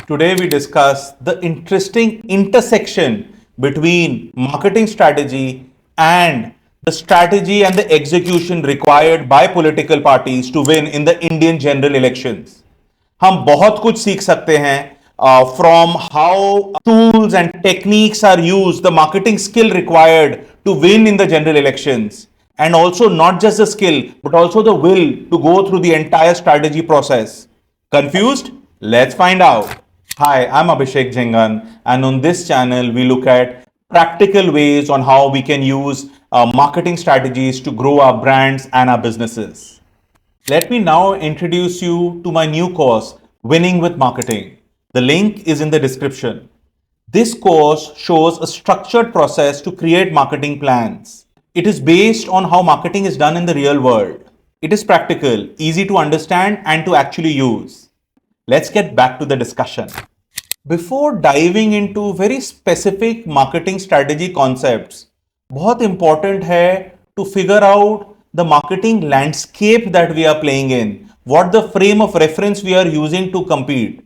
Today we discuss the interesting intersection between marketing strategy and the strategy and the execution required by political parties to win in the Indian general elections. हम बहुत कुछ सीख सकते हैं from how tools and techniques are used, the marketing skill required to win in the general elections, and also not just the skill but also the will to go through the entire strategy process. Confused? Let's find out. Hi, I'm Abhishek Jhingan, and on this channel we look at practical ways on how we can use marketing strategies to grow our brands and our businesses. Let me now introduce you to my new course, Winning with Marketing. The link is in the description. This course shows a structured process to create marketing plans. It is based on how marketing is done in the real world. It is practical, easy to understand and to actually use. Let's get back to the discussion. Before diving into very specific marketing strategy concepts, बहुत important है to figure out the marketing landscape that we are playing in, what the frame of reference we are using to compete.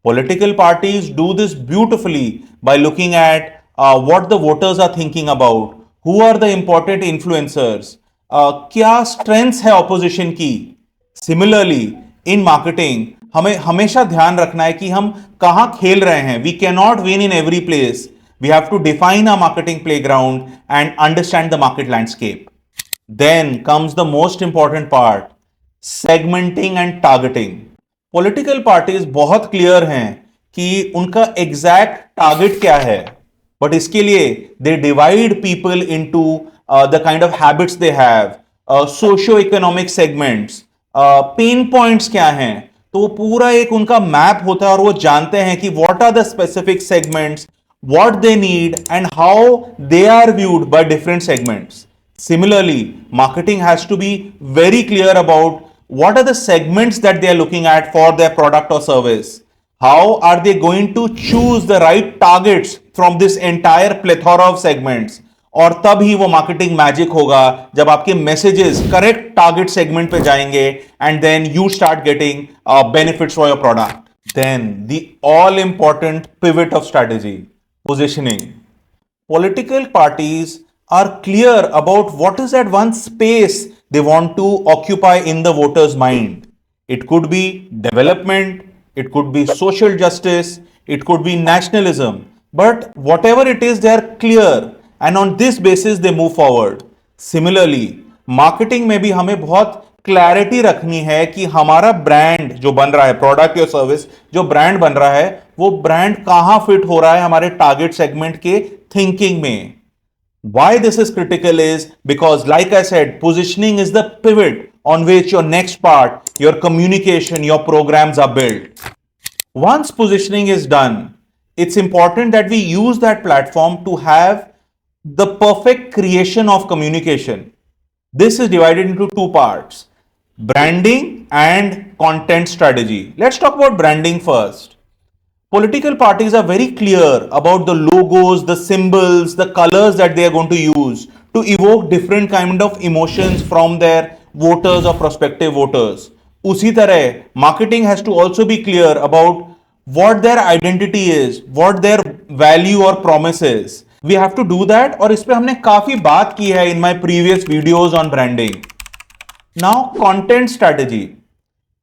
Political parties do this beautifully by looking at what the voters are thinking about, who are the important influencers, क्या strengths है opposition की. Similarly, in marketing, हमें हमेशा ध्यान रखना है कि हम कहाँ खेल रहे हैं. We cannot win in every place. We have to define our marketing playground and understand the market landscape. Then comes the most important part, segmenting and targeting. Political parties बहुत clear हैं कि उनका exact target क्या है, but इसके लिए they divide people into the kind of habits they have, socio-economic segments, pain points क्या हैं. तो वो पूरा एक उनका मैप होता है और वो जानते हैं कि what are the specific segments, what they need and how they are viewed by different segments. Similarly, marketing has to be very clear about what are the segments that they are looking at for their product or service. How are they going to choose the right targets from this entire plethora of segments? और तब ही वो marketing magic होगा जब आपके messages correct target segment पे जाएंगे and then you start getting benefits for your product. Then the all important pivot of strategy, positioning. Political parties are clear about what is that one space they want to occupy in the voter's mind. It could be development, it could be social justice, it could be nationalism. But whatever it is, they are clear and on this basis they move forward. Similarly, marketing में भी हमें बहुत clarity रखनी है कि हमारा brand जो बन रहा है, प्रोडक्ट या सर्विस जो ब्रांड बन रहा है, वो ब्रांड कहां फिट हो रहा है हमारे टारगेट सेगमेंट के थिंकिंग में. Why this is critical is because, like I said, positioning is the pivot on which your next part, your communication, your programs are built. Once positioning is done, it's important that we use that platform to have the perfect creation of communication. This is divided into two parts, branding and content strategy. Let's talk about branding first. Political parties are very clear about the logos, the symbols, the colors that they are going to use to evoke different kind of emotions from their voters or prospective voters. उसी तरह marketing has to also be clear about what their identity is, what their value or promise is. We have to do that और इस पे हमने काफी बात की है in my previous videos on branding. Now content strategy.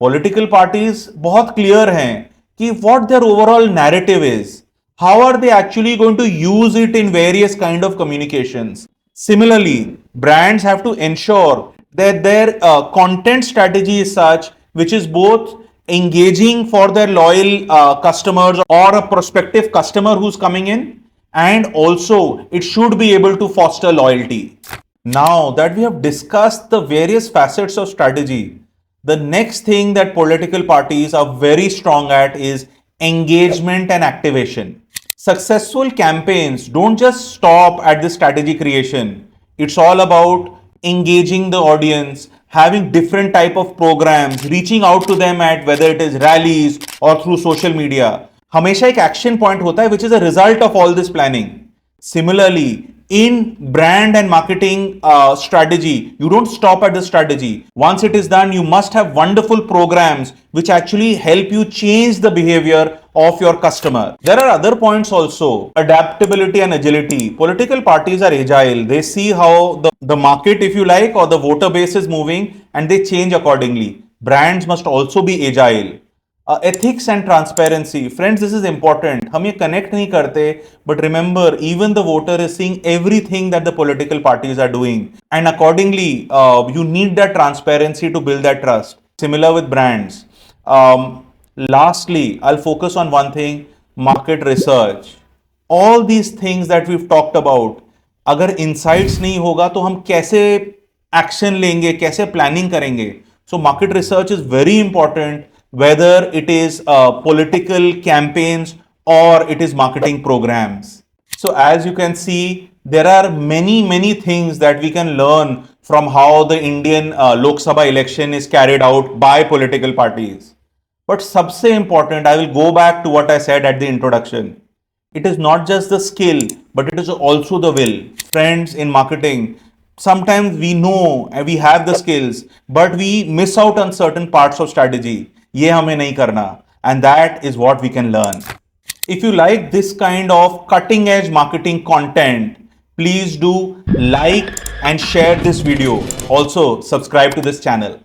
Political parties बहुत clear हैं कि what their overall narrative is. How are they actually going to use it in various kind of communications? Similarly, brands have to ensure that their content strategy is such which is both engaging for their loyal customers or a prospective customer who's coming in, and also it should be able to foster loyalty. Now that we have discussed the various facets of strategy, the next thing that political parties are very strong at is engagement and activation. Successful campaigns don't just stop at the strategy creation. It's all about engaging the audience, having different type of programs, reaching out to them at whether it is rallies or through social media. हमेशा एक action point होता है which is a result of all this planning. Similarly, in brand and marketing strategy, you don't stop at the strategy. Once it is done, you must have wonderful programs which actually help you change the behavior of your customer. There are other points also. Adaptability and agility. Political parties are agile. They see how the market, if you like, or the voter base is moving, and they change accordingly. Brands must also be agile. Ethics and transparency. Friends, this is important. हम ये connect नहीं करते, but remember, even the voter is seeing everything that the political parties are doing, and accordingly, you need that transparency to build that trust. Similar with brands. Lastly, I'll focus on one thing: market research. All these things that we've talked about, अगर insights नहीं होगा तो हम कैसे action लेंगे, कैसे planning करेंगे? So market research is very important, whether it is political campaigns or it is marketing programs. So as you can see, there are many things that we can learn from how the Indian Lok Sabha election is carried out by political parties. But सबसे important, I will go back to what I said at the introduction. It is not just the skill, but it is also the will. Friends, in marketing, sometimes we know and we have the skills, but we miss out on certain parts of strategy. ये हमें नहीं करना, and that is what we can learn. If you like this kind of cutting edge marketing content, please do like and share this video. Also, subscribe to this channel.